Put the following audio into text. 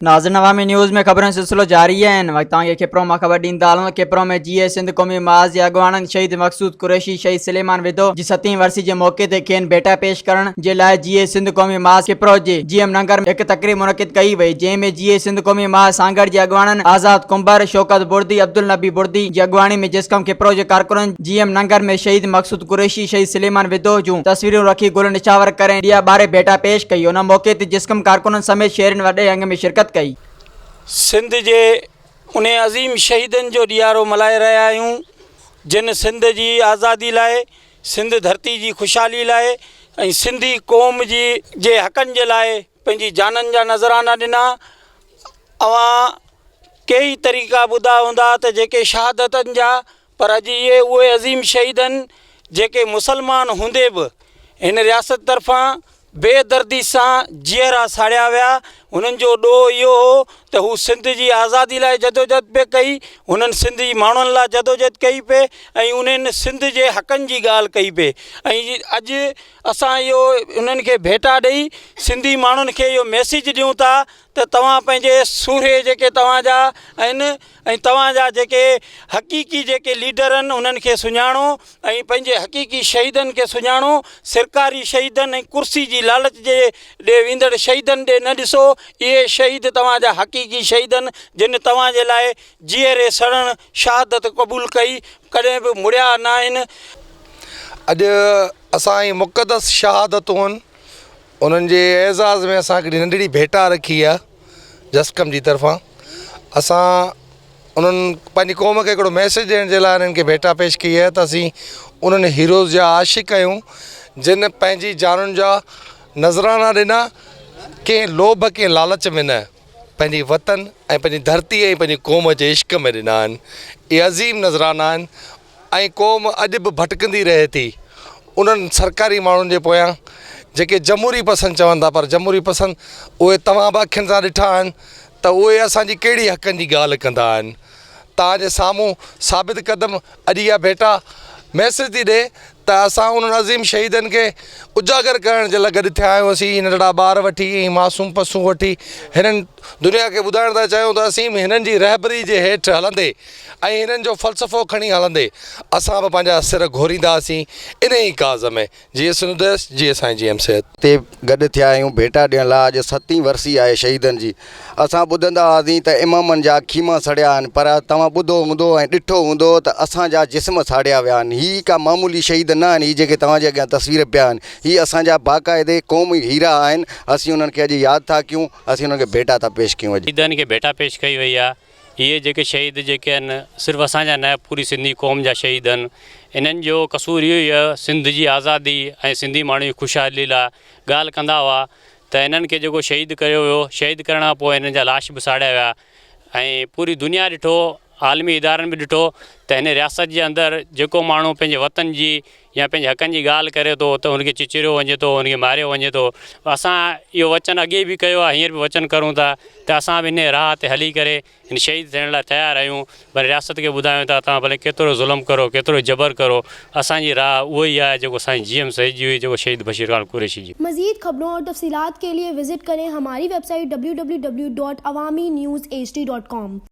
नाज़रीन अवामी न्यूज़ में खबरों सिलसिलो जारी है। वक्त कपरो में खबर ॾींदा हलूं। कपरो में जीए सिंध कौमी महाज़ जे अॻवाणन शहीद मकसूद कुरैशी शहीद सलमान विधो जी 7 वर्सी के मौके ते खेन भेटा पेश करण जे लाइ जीए सिंध कौमी महाज़ कपरो जे जीएम नगर में एक तकरीब मुनक़िद कई वई, जंहिंमें जीए सिंध कौमी महाज़ सांगड़ जे अॻवाणन आज़ाद कुंबर शौकत बुर्दी अब्दुल नबी बुर्दी जी अॻवाणी में जिसकम कपरो जे कारकुनन जीएम नगर में शहीद मकसूद कुरैशी शहीद सलमान विधो जूं तस्वीरूं रखी गुल निछावर करें ॾिया ॿारे भेटा पेश कई। उन मौके ते जिसकम कारकुनन समेत शहरन वॾे अंग में शिरकत कई। सिंध जे उन अज़ीम शहीदन जो ॾियारो मल्हाए रहिया आहियूं, जिन सिंध जी आज़ादी लाइ, सिंध धरती जी ख़ुशहाली लाइ ऐं सिंधी क़ौम जी जे हक़नि जे लाइ पंहिंजी जाननि जा नज़राना ॾिना। अवां कई तरीक़ा ॿुधा हूंदा त जेके शहादतनि जा, पर अॼु इहे उहे अज़ीम शहीदनि जेके मुसलमान हूंदे बि हिन रियासत तरफ़ां बेदर्दी सां जीअरा साड़िया विया। उन्हनि जो ॾोह इहो हो त हू सिंध जी आज़ादी लाइ जदोजहद पे कई, उन्हनि सिंधी माण्हुनि लाइ जदोजहद कई पे ऐं उन्हनि सिंध जे हक़नि जी ॻाल्हि कई पे। ऐं अॼु असां इहो उन्हनि खे भेटा ॾेई सिंधी माण्हुनि खे इहो मैसेज ॾियूं था त तव्हां पंहिंजे सूरे जेके तव्हांजा आहिनि ऐं तव्हांजा जेके हक़ीक़ी जेके लीडर आहिनि उन्हनि खे सुञाणो ऐं पंहिंजे हक़ीक़ी शहीदनि खे सुञाणो। सरकारी शहीदनि ऐं कुर्सी जी लालच जे ॾे वेंदड़ शहीदनि ॾे न ॾिसो। इहे शहीद तव्हांजा हक़ीक़ी शहीदनि जिन तव्हांजे लाइ जीअरे सड़ण शहादत क़बूल कई, कॾहिं बि मुड़िया न आहिनि। अॼु असां जी मुक़दस शहादतूं आहिनि, उन्हनि जे एज़ाज़ में असां हिकिड़ी नंढड़ी भेटा रखी आहे जसकम जी तरफ़ां। असां उन्हनि पंहिंजी क़ौम खे हिकिड़ो मैसेज ॾियण जे लाइ उन्हनि खे भेटा पेश कई आहे त असीं उन्हनि हीरोज़ जा आशिक़ आहियूं जिन पंहिंजी जानुनि जा नज़राना ॾिना, कंहिं लोभ कंहिं लालच में न, पंहिंजी वतन ऐं पंहिंजी धरती ऐं पंहिंजी क़ौम जे इश्क में ॾिना आहिनि। इहे अज़ीम नज़राना आहिनि ऐं क़ौम अॼु बि भटकंदी रहे थी उन्हनि सरकारी माण्हुनि जे पोयां जेके जमहूरी पसंदि चवनि था, पर जमहूरी पसंदि उहे तव्हां बि अखियुनि सां ॾिठा आहिनि त उहे असांजी कहिड़ी हक़नि जी ॻाल्हि कंदा आहिनि। तव्हांजे साम्हूं साबित क़दम अॼु इहा भेटा मैसेज थी ॾिए त असां उन्हनि अज़ीम शहीदनि खे उजागर करण जे लाइ गॾु थिया आहियूं। असीं नंढड़ा ॿार वठी ऐं मासूम पसूं वठी हिननि दुनिया खे ॿुधाइण था चाहियूं त असीं बि हिननि जी रहबरी जे हेठि हलंदे ऐं हिननि जो फ़लसफ़ो खणी हलंदे असां बि पंहिंजा सिर घोरींदासीं इन ई काज़ में। जीअं सुनंदसि जीअं असांजी जीएम सिहत ते गॾु थिया आहियूं भेटा ॾियण लाइ। अॼु 7 वर्सी आहे शहीदनि जी। असां ॿुधंदा हुआसीं त इमामनि जा खीमा सड़िया आहिनि, पर तव्हां ॿुधो हूंदो ऐं ॾिठो हूंदो त असांजा जिस्म साड़िया विया आहिनि। हीअ का मामूली शहीद न आहिनि, हीअ जेके तव्हांजे अॻियां तस्वीर पिया आहिनि, हीअ असांजा बाक़ाइदे क़ौमी हीरा आहिनि। असीं उन्हनि खे अॼु यादि था कयूं, असीं उन्हनि खे भेटा था पेश कयूं। शहीदनि खे भेटा पेश कई वई आहे। इहे जेके शहीद जेके आहिनि सिर्फ़ु असांजा न, पूरी सिंधी क़ौम जा शहीद आहिनि। इन्हनि जो कसूर इहो ई आहे, सिंध जी आज़ादी ऐं सिंधी माण्हू जी ख़ुशहाली लाइ ॻाल्हि कंदा हुआ त इन्हनि खे जेको शहीद कयो हुयो, शहीद करण खां पोइ हिननि जा लाश बि साड़िया विया ऐं पूरी दुनिया ॾिठो, आलमी इदारनि बि ॾिठो त हिन रियासत जे अंदरि जेको माण्हू पंहिंजे वतन जी या पंहिंजे हक़नि जी ॻाल्हि करे थो त उनखे चिचिरियो वञे थो, उनखे मारियो वञे थो। असां इहो वचन अॻे बि कयो आहे, हींअर बि वचन करूं था त असां बि हिन राह ते हली करे हिन शहीद थियण लाइ तयारु आहियूं। पर रियासत खे ॿुधायूं था तव्हां भले केतिरो ज़ुल्म करो, केतिरो जबर करो, असांजी राह उहो ई आहे जेको असांजी जीएम शहीद जी हुई, जेको शहीद बशीर खान कुरैशी जी। मज़ीद खबरों और तफसीलात के लिए विजिट करें हमारी वेबसाइट www.awamiNewsHD.com।